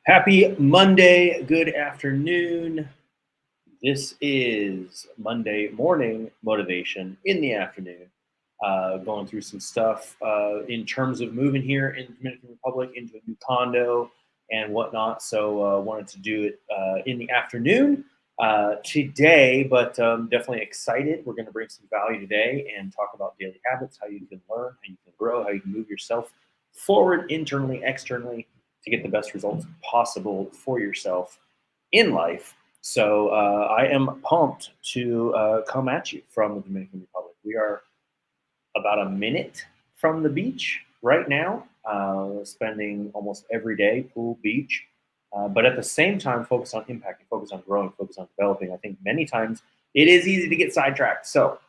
Happy Monday, good afternoon. This is Monday morning motivation in the afternoon. Going through some stuff in terms of moving here in the Dominican Republic into a new condo and whatnot. So wanted to do it in the afternoon today, but definitely excited. We're going to bring some value today and talk about daily habits, how you can learn, how you can grow, how you can move yourself forward internally, externally to get the best results possible for yourself in life. So I am pumped to come at you from the Dominican Republic. We are about a minute from the beach right now, spending almost every day pool beach, but at the same time focus on impacting, focus on growing, focus on developing. I think many times it is easy to get sidetracked. So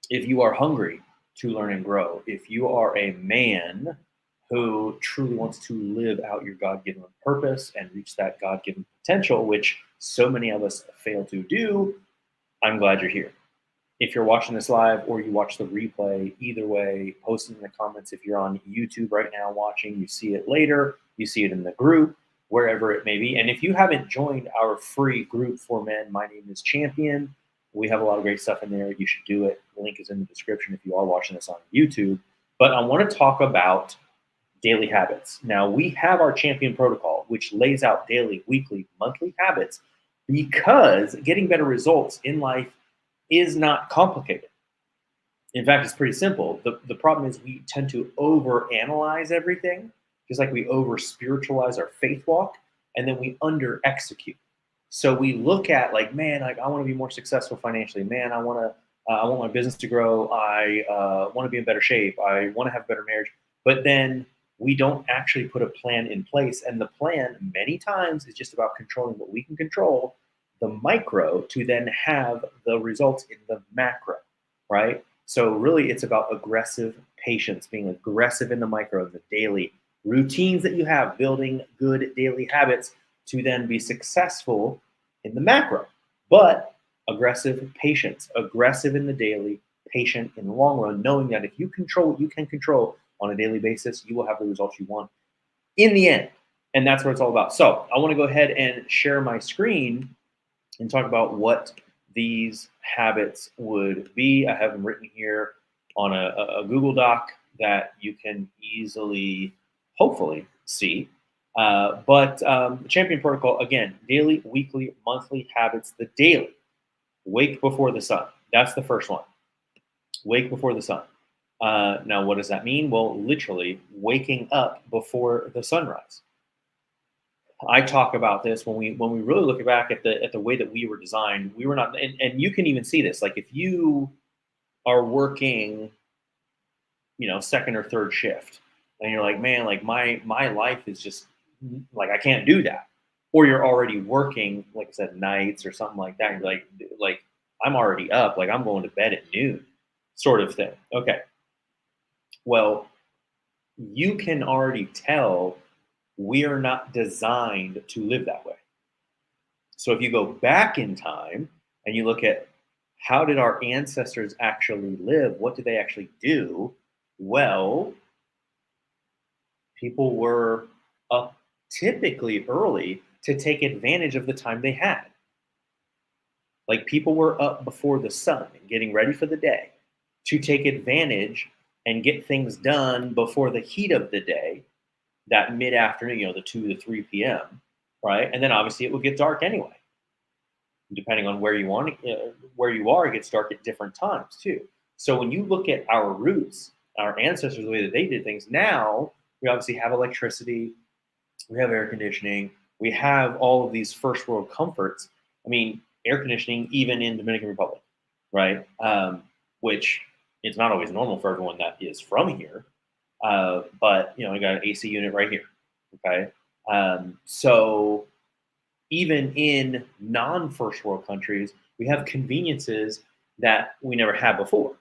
if you are hungry to learn and grow, if you are a man who truly wants to live out your God given purpose and reach that God given potential, which so many of us fail to do, I'm glad you're here. If you're watching this live or you watch the replay, either way, post it in the comments. If you're on YouTube right now watching, you see it later, you see it in the group, wherever it may be. And if you haven't joined our free group for men, my name is Champion. We have a lot of great stuff in there. You should do it. The link is in the description if you are watching this on YouTube. But I want to talk about daily habits. Now, we have our Champion protocol, which lays out daily, weekly, monthly habits because getting better results in life is not complicated. In fact, it's pretty simple. The problem is we tend to overanalyze everything, just like we over spiritualize our faith walk, and then we under execute. So we look at like, man, like I want to be more successful financially. Man, I want my business to grow. I want to be in better shape. I want to have a better marriage. But then we don't actually put a plan in place. And the plan many times is just about controlling what we can control, the micro, to then have the results in the macro, right? So really it's about aggressive patience, being aggressive in the micro, the daily routines that you have, building good daily habits to then be successful in the macro. But aggressive patience, aggressive in the daily, patient in the long run, knowing that if you control what you can control on a daily basis, you will have the results you want in the end. And that's what it's all about. So I want to go ahead and share my screen and talk about what these habits would be. I have them written here on a Google Doc that you can easily, hopefully, see. But the Champion Protocol, again, daily, weekly, monthly habits. The daily, wake before the sun. That's the first one. Wake before the sun. Now, what does that mean? Well, literally waking up before the sunrise. I talk about this when we really look back at the way that we were designed. We were not, and you can even see this. Like if you are working, second or third shift, and you're like, man, like my life is just like I can't do that. Or you're already working, like I said, nights or something like that. You're like I'm already up, like I'm going to bed at noon, sort of thing. Okay, well, you can already tell we are not designed to live that way. So if you go back in time and you look at how did our ancestors actually live, what did they actually do? Well, people were up typically early to take advantage of the time they had. Like people were up before the sun and getting ready for the day to take advantage and get things done before the heat of the day, that mid afternoon, the 2 to 3 p.m., right? And then obviously it would get dark anyway. Depending on where you are, it gets dark at different times too. So when you look at our roots, our ancestors, the way that they did things, now we obviously have electricity, we have air conditioning, we have all of these first world comforts. I mean, air conditioning even in Dominican Republic, right? Which it's not always normal for everyone that is from here, but we got an AC unit right here. Okay, so even in non-first world countries, we have conveniences that we never had before.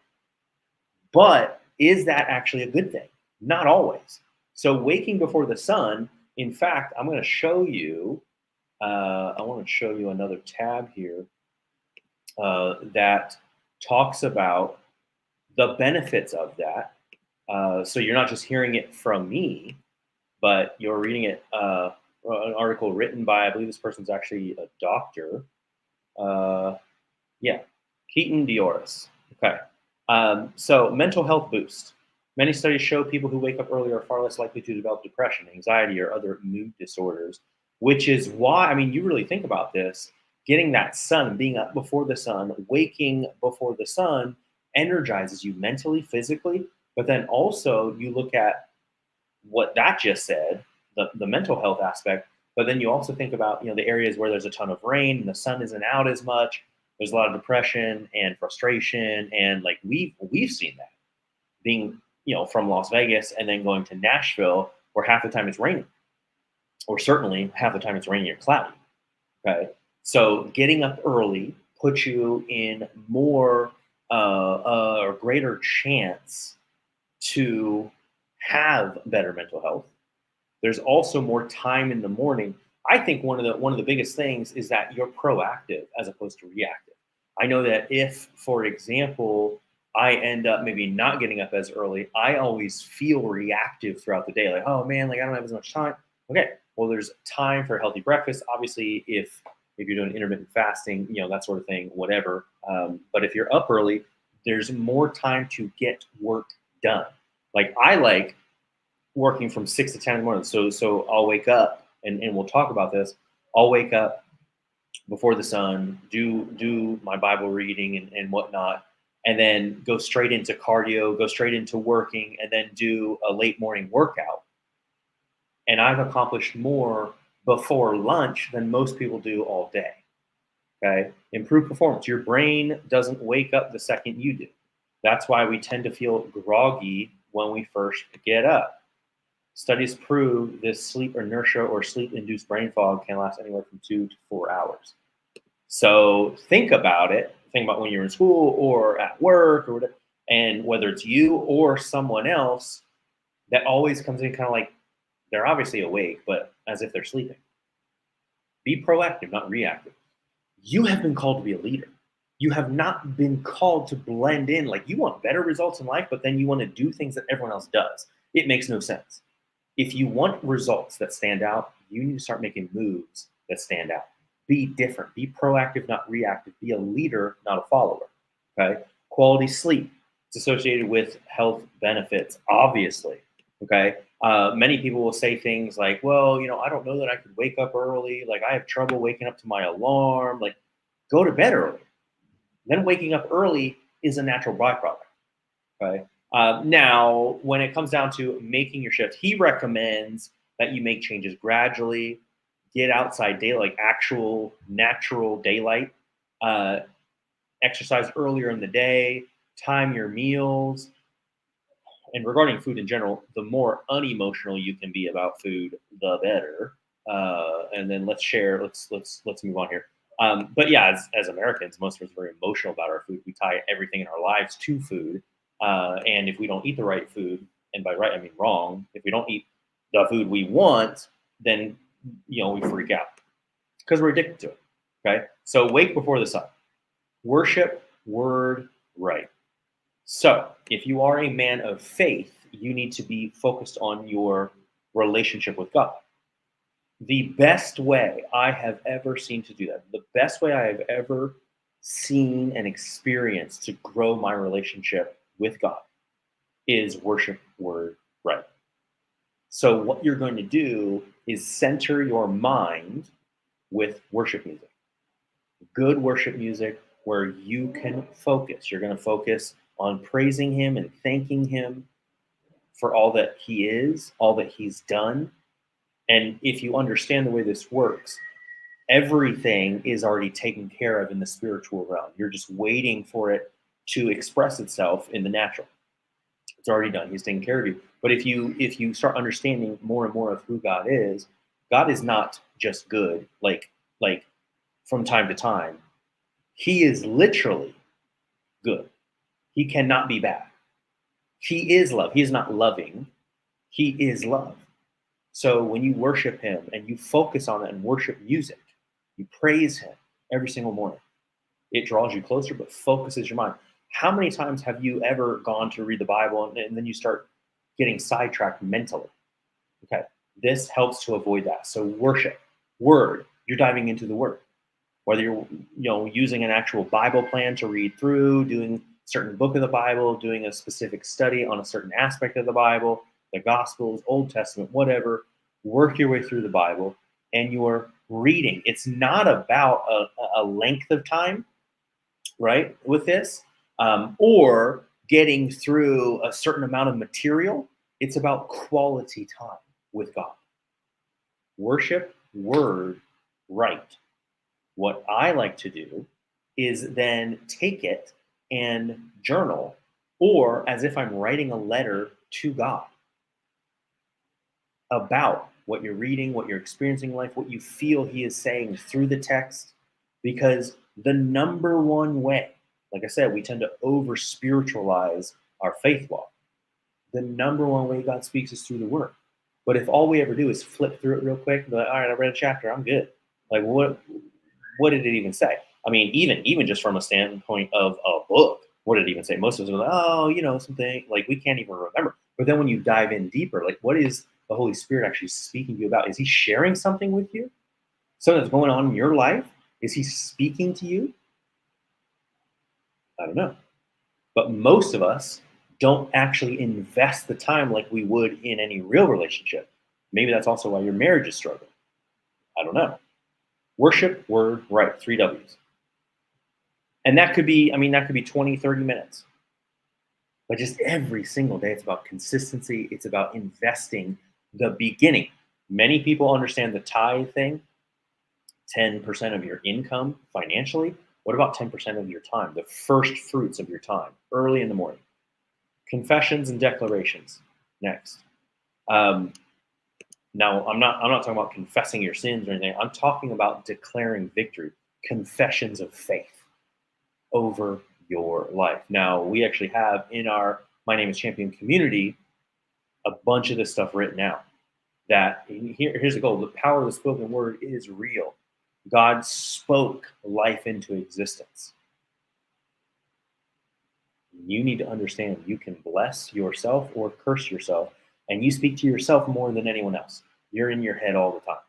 But is that actually a good thing? Not always. So waking before the sun, in fact, I'm going to show you, I want to show you another tab here that talks about the benefits of that. So you're not just hearing it from me, but you're reading it an article written by, I believe this person's actually a doctor. Uh, yeah, Keaton Dioris. Okay. So mental health boost. Many studies show people who wake up early are far less likely to develop depression, anxiety, or other mood disorders, which is why, I mean, you really think about this, getting that sun, being up before the sun, waking before the sun energizes you mentally, physically, but then also you look at what that just said, the mental health aspect, but then you also think about, the areas where there's a ton of rain and the sun isn't out as much. There's a lot of depression and frustration, and like we've seen that being, from Las Vegas and then going to Nashville, where half the time it's raining, or certainly half the time it's raining or cloudy. Okay, so getting up early puts you in more or greater chance to have better mental health. There's also more time in the morning. I think one of the biggest things is that you're proactive as opposed to reactive. I know that if, for example, I end up maybe not getting up as early, I always feel reactive throughout the day. Like, oh man, like I don't have as much time. Okay, well, there's time for a healthy breakfast. Obviously, if you're doing intermittent fasting, that sort of thing, whatever. But if you're up early, there's more time to get work done. Like I like working from 6 to 10 in the morning. So I'll wake up and we'll talk about this. I'll wake up before the sun, do my Bible reading and whatnot, and then go straight into cardio, go straight into working, and then do a late morning workout. And I've accomplished more before lunch than most people do all day. Okay. Improved performance. Your brain doesn't wake up the second you do. That's why we tend to feel groggy when we first get up. Studies prove this sleep inertia or sleep induced brain fog can last anywhere from 2 to 4 hours. So think about it. Think about when you're in school or at work or whatever, and whether it's you or someone else that always comes in kind of like they're obviously awake, but as if they're sleeping. Be proactive, not reactive. You have been called to be a leader. You have not been called to blend in. Like you want better results in life, but then you want to do things that everyone else does. It makes no sense. If you want results that stand out, you need to start making moves that stand out. Be different. Be proactive, not reactive. Be a leader, not a follower. Okay. Quality sleep. It's associated with health benefits, obviously. Okay. Many people will say things like, well, I don't know that I could wake up early. Like I have trouble waking up to my alarm. Like go to bed early. Then waking up early is a natural byproduct. Okay. Now, when it comes down to making your shift, he recommends that you make changes gradually, get outside daylight, like actual natural daylight, uh, exercise earlier in the day, time your meals. And regarding food in general, the more unemotional you can be about food, the better. And then let's share. Let's move on here. But yeah, as Americans, most of us are very emotional about our food. We tie everything in our lives to food. And if we don't eat the right food, and by right I mean wrong, if we don't eat the food we want, then we freak out because we're addicted to it. Okay, so wake before the sun, worship, word, right. So if you are a man of faith, you need to be focused on your relationship with God. The best way I have ever seen to do that, the best way I have ever seen and experienced to grow my relationship with God is worship, word, right. So what you're going to do is center your mind with worship music. Good worship music where you can focus. You're going to focus on praising him and thanking him for all that he is, all that he's done. And if you understand the way this works, everything is already taken care of in the spiritual realm. You're just waiting for it to express itself in the natural. It's already done. He's taking care of you. But if you start understanding more and more of who God is not just good, like from time to time. He is literally good. He cannot be bad. He is love. He is not loving. He is love. So when you worship him and you focus on it and worship music, you praise him every single morning. It draws you closer, but focuses your mind. How many times have you ever gone to read the Bible and then you start getting sidetracked mentally? Okay. This helps to avoid that. So worship, word, you're diving into the word. Whether you're using an actual Bible plan to read through, doing a certain book of the Bible, doing a specific study on a certain aspect of the Bible, the Gospels, Old Testament, whatever, work your way through the Bible and you're reading. It's not about a length of time, right, with this, or getting through a certain amount of material. It's about quality time with God. Worship, word, right. What I like to do is then take it and journal, or as if I'm writing a letter to God about what you're reading, what you're experiencing in life, what you feel He is saying through the text. Because the number one way, like I said, we tend to over spiritualize our faith walk. The number one way God speaks is through the Word. But if all we ever do is flip through it real quick, and be like, all right, I read a chapter, I'm good. Like, what did it even say? I mean, even just from a standpoint of a book, what did it even say? Most of us are like, oh, something like we can't even remember. But then when you dive in deeper, like what is the Holy Spirit actually speaking to you about? Is He sharing something with you? Something that's going on in your life? Is He speaking to you? I don't know. But most of us don't actually invest the time like we would in any real relationship. Maybe that's also why your marriage is struggling. I don't know. Worship, word, right, 3 W's. And that could be, that could be 20, 30 minutes. But just every single day, it's about consistency. It's about investing the beginning. Many people understand the tithe thing, 10% of your income financially. What about 10% of your time, the first fruits of your time, early in the morning? Confessions and declarations. Next. Now, I'm not talking about confessing your sins or anything. I'm talking about declaring victory, confessions of faith over your life. Now, we actually have in our My Name is Champion community a bunch of this stuff written out. That here's the goal: the power of the spoken word is real. God spoke life into existence. You need to understand you can bless yourself or curse yourself, and you speak to yourself more than anyone else. You're in your head all the time.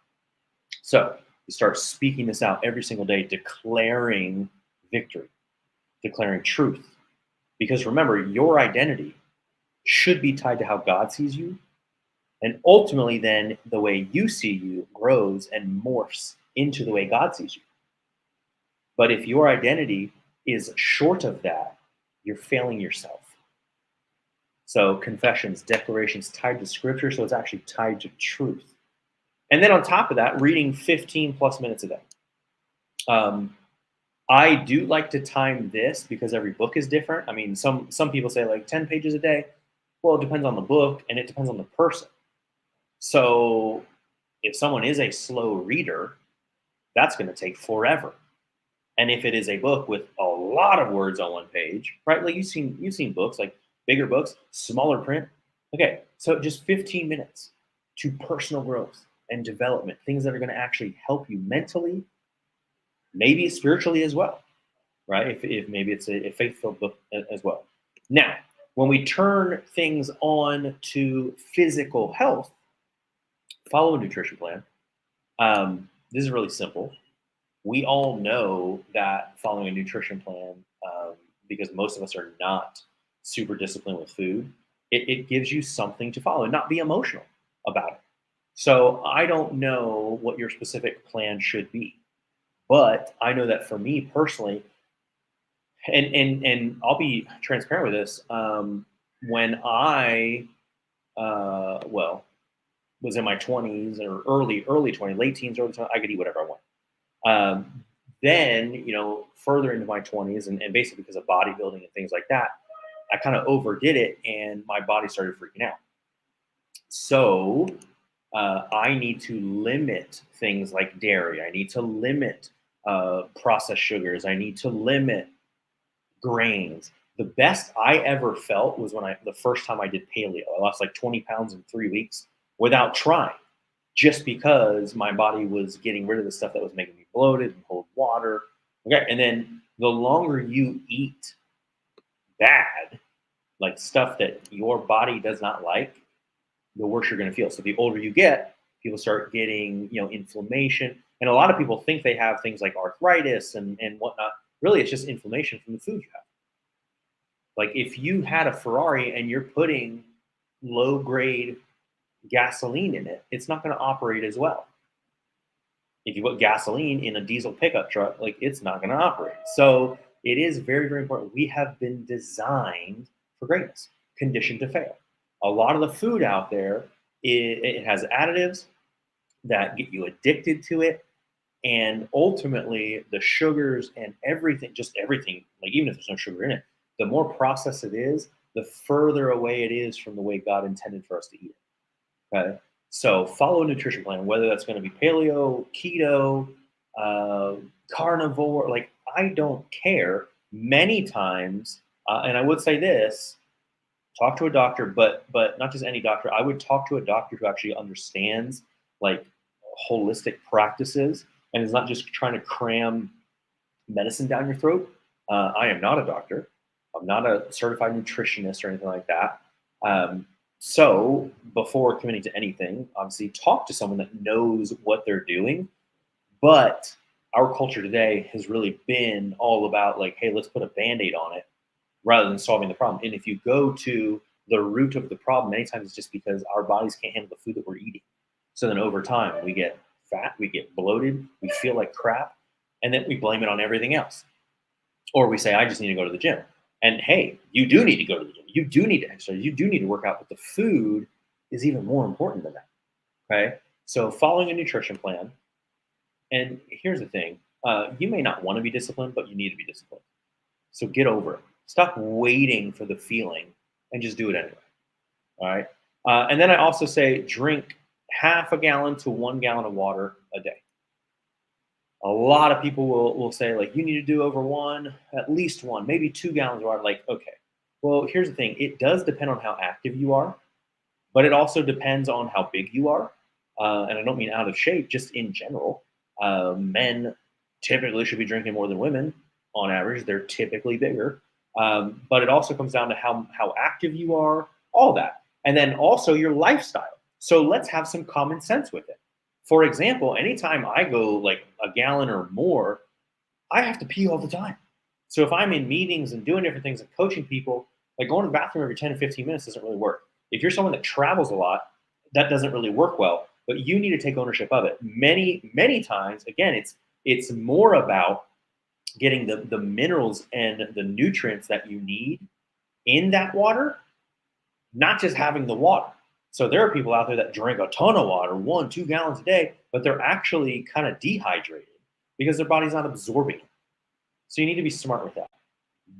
So you start speaking this out every single day, declaring victory, declaring truth. Because remember, your identity should be tied to how God sees you. And ultimately, then the way you see you grows and morphs into the way God sees you. But if your identity is short of that, you're failing yourself. So confessions, declarations tied to scripture, so it's actually tied to truth. And then on top of that, reading 15 plus minutes a day. I do like to time this because every book is different. I mean, some people say like 10 pages a day. Well, it depends on the book and it depends on the person. So if someone is a slow reader, that's going to take forever. And if it is a book with a lot of words on one page, right? Like you've seen books like bigger books, smaller print. Okay, so just 15 minutes to personal growth and development, things that are going to actually help you mentally, maybe spiritually as well, right? If maybe it's a faith-filled book as well. Now, when we turn things on to physical health, follow a nutrition plan. This is really simple. We all know that following a nutrition plan, because most of us are not super disciplined with food, it gives you something to follow and not be emotional about it. So I don't know what your specific plan should be, but I know that for me personally, and I'll be transparent with this. When I was in my 20s or early 20s, late teens, early 20s, I could eat whatever I want. Then, further into my 20s, and basically because of bodybuilding and things like that, I kind of overdid it and my body started freaking out. So I need to limit things like dairy. I need to limit processed sugars. I need to limit grains. The best I ever felt was the first time I did paleo. I lost like 20 pounds in 3 weeks without trying, just because my body was getting rid of the stuff that was making me bloated and hold water. Okay, and then the longer you eat bad, like stuff that your body does not like, the worse you're going to feel. So the older you get, People start getting, inflammation. And a lot of people think they have things like arthritis and whatnot. Really, it's just inflammation from the food you have. Like if you had a Ferrari and you're putting low grade gasoline in it, it's not going to operate as well. If you put gasoline in a diesel pickup truck, like it's not going to operate. So it is very, very important. We have been designed for greatness, conditioned to fail. A lot of the food out there, it has additives that get you addicted to it. And ultimately, the sugars and everything, just everything, like even if there's no sugar in it, the more processed it is, the further away it is from the way God intended for us to eat it. Okay. So follow a nutrition plan, whether that's going to be paleo, keto, uh, carnivore, like I don't care. Many times, and I would say this, talk to a doctor, but not just any doctor. I would talk to a doctor who actually understands like holistic practices and is not just trying to cram medicine down your throat. I am not a doctor. I'm not a certified nutritionist or anything like that. So before committing to anything, obviously talk to someone that knows what they're doing. But our culture today has really been all about like, hey, let's put a band-aid on it rather than solving the problem. And if you go to the root of the problem, many times it's just because our bodies can't handle the food that we're eating. So then over time, we get fat, we get bloated, we feel like crap, and then we blame it on everything else. Or we say, I just need to go to the gym. And hey, you do need to go to the gym. You do need to exercise. You do need to work out, but the food is even more important than that. Okay. So following a nutrition plan. And here's the thing, you may not want to be disciplined, but you need to be disciplined. So get over it. Stop waiting for the feeling and just do it anyway. All right. And then I also say drink half a gallon to 1 gallon of water a day. A lot of people will say, like, you need to do over one, at least one, maybe 2 gallons of water. Like, okay. Well, here's the thing, it does depend on how active you are, but it also depends on how big you are. And I don't mean out of shape, just in general. Men typically should be drinking more than women on average. They're typically bigger. But it also comes down to how active you are, all that. And then also your lifestyle. So let's have some common sense with it. For example, anytime I go like a gallon or more, I have to pee all the time. So if I'm in meetings and doing different things and coaching people, like going to the bathroom every 10 to 15 minutes doesn't really work. If you're someone that travels a lot, that doesn't really work well, but you need to take ownership of it. Many, many times, again, it's more about getting the minerals and the nutrients that you need in that water, not just having the water. So there are people out there that drink a ton of water, 1, 2 gallons a day, but they're actually kind of dehydrated because their body's not absorbing it. So you need to be smart with that.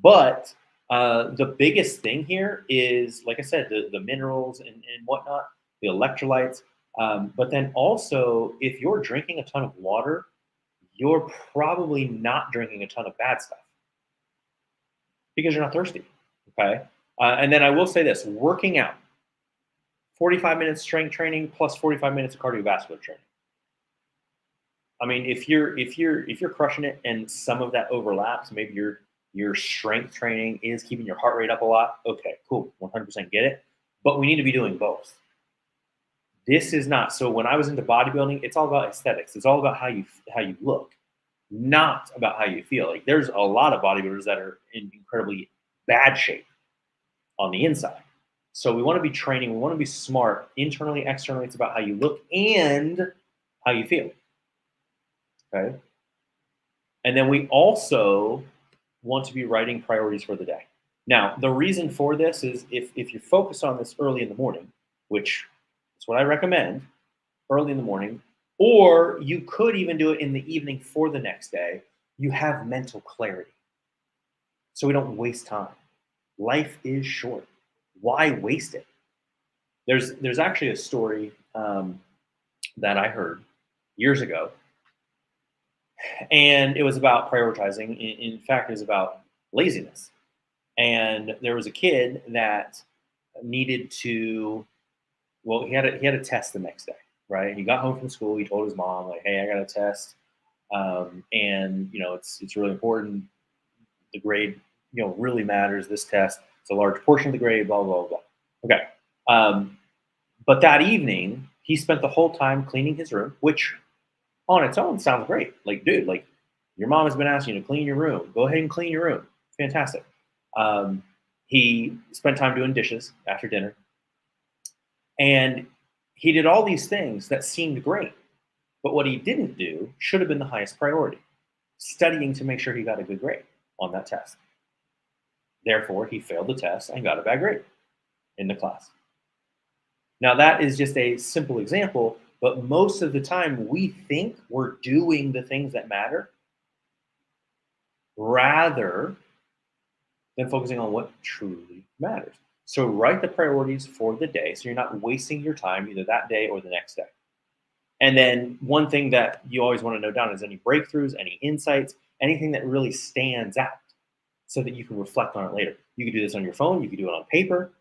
But the biggest thing here is, like I said, the minerals and whatnot, the electrolytes. But then also, if you're drinking a ton of water, you're probably not drinking a ton of bad stuff because you're not thirsty. Okay. And then I will say this, working out, 45 minutes strength training plus 45 minutes of cardiovascular training. I mean, if you're crushing it and some of that overlaps, maybe your strength training is keeping your heart rate up a lot. Okay, cool, 100% get it. But we need to be doing both. This is not, so when I was into bodybuilding, it's all about aesthetics. It's all about how you look, not about how you feel. Like there's a lot of bodybuilders that are in incredibly bad shape on the inside. So we want to be training, we want to be smart internally, externally. It's about how you look and how you feel. Okay. And then we also want to be writing priorities for the day. Now, the reason for this is if you focus on this early in the morning, which is what I recommend, early in the morning, or you could even do it in the evening for the next day, you have mental clarity. So we don't waste time. Life is short. Why waste it? There's actually a story that I heard years ago, and it was about prioritizing. In fact, it was about laziness. And there was a kid that needed to, well, he had a test the next day, right? He got home from school. He told his mom, like, "Hey, I got a test, and it's really important. The grade, really matters. This test, it's a large portion of the grade. Blah blah blah." Okay, but that evening he spent the whole time cleaning his room, which on its own sounds great. Like, dude, like your mom has been asking you to clean your room. Go ahead and clean your room. Fantastic. Um, he spent time doing dishes after dinner, and he did all these things that seemed great. But what he didn't do should have been the highest priority, studying to make sure he got a good grade on that test. Therefore, he failed the test and got a bad grade in the class. Now, that is just a simple example, but most of the time we think we're doing the things that matter rather than focusing on what truly matters. So, write the priorities for the day so you're not wasting your time either that day or the next day. And then, one thing that you always want to note down is any breakthroughs, any insights, anything that really stands out so that you can reflect on it later. You can do this on your phone, you can do it on paper,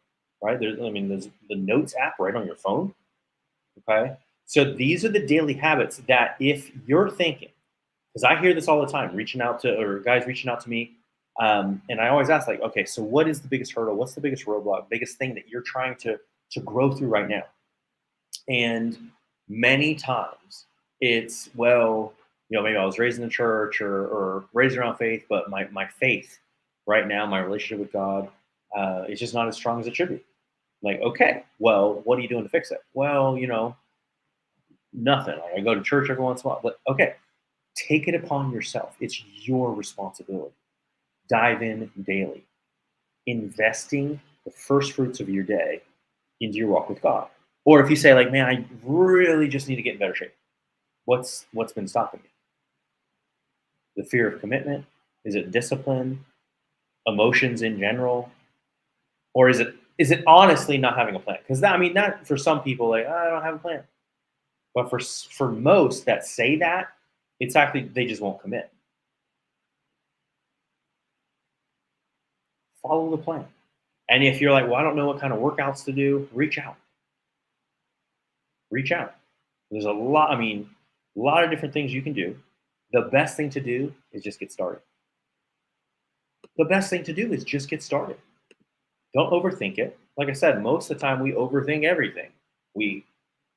right? There's the Notes app right on your phone. Okay. So these are the daily habits that if you're thinking, because I hear this all the time, reaching out to, or guys reaching out to me. And I always ask, like, okay, so what is the biggest hurdle? What's the biggest roadblock, biggest thing that you're trying to grow through right now? And many times it's, well, maybe I was raised in the church or raised around faith, but my faith right now, my relationship with God, is just not as strong as it should be. Like, okay, well, what are you doing to fix it? Well, nothing. I go to church every once in a while, but okay, take it upon yourself. It's your responsibility. Dive in daily, investing the first fruits of your day into your walk with God. Or if you say, like, man, I really just need to get in better shape. What's been stopping me? The fear of commitment? Is it discipline? Emotions in general? Or is it honestly not having a plan? Because that for some people, like, I don't have a plan. But for most that say that, it's actually they just won't commit. Follow the plan. And if you're like, well, I don't know what kind of workouts to do, reach out. Reach out. There's a lot of different things you can do. The best thing to do is just get started. The best thing to do is just get started. Don't overthink it. Like I said, most of the time we overthink everything. We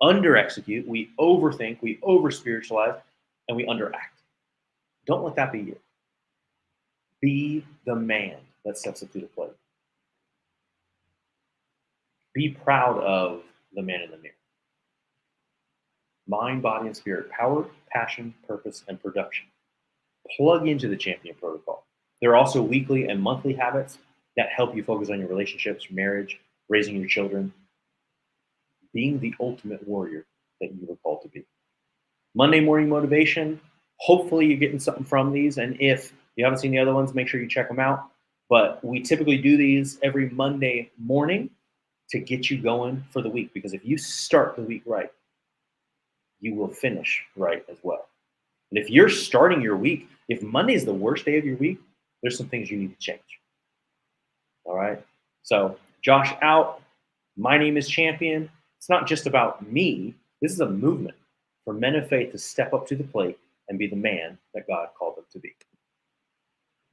under execute, we overthink, we over spiritualize, and we underact. Don't let that be you. Be the man that steps up to the plate. Be proud of the man in the mirror. Mind, body, and spirit, power, passion, purpose, and production. Plug into the champion protocol. There are also weekly and monthly habits that help you focus on your relationships, marriage, raising your children, being the ultimate warrior that you were called to be. Monday morning motivation. Hopefully you're getting something from these. And if you haven't seen the other ones, make sure you check them out. But we typically do these every Monday morning to get you going for the week. Because if you start the week right, you will finish right as well. And if you're starting your week, if Monday is the worst day of your week, there's some things you need to change. All right. So Josh out. My name is Champion. It's not just about me. This is a movement for men of faith to step up to the plate and be the man that God called them to be.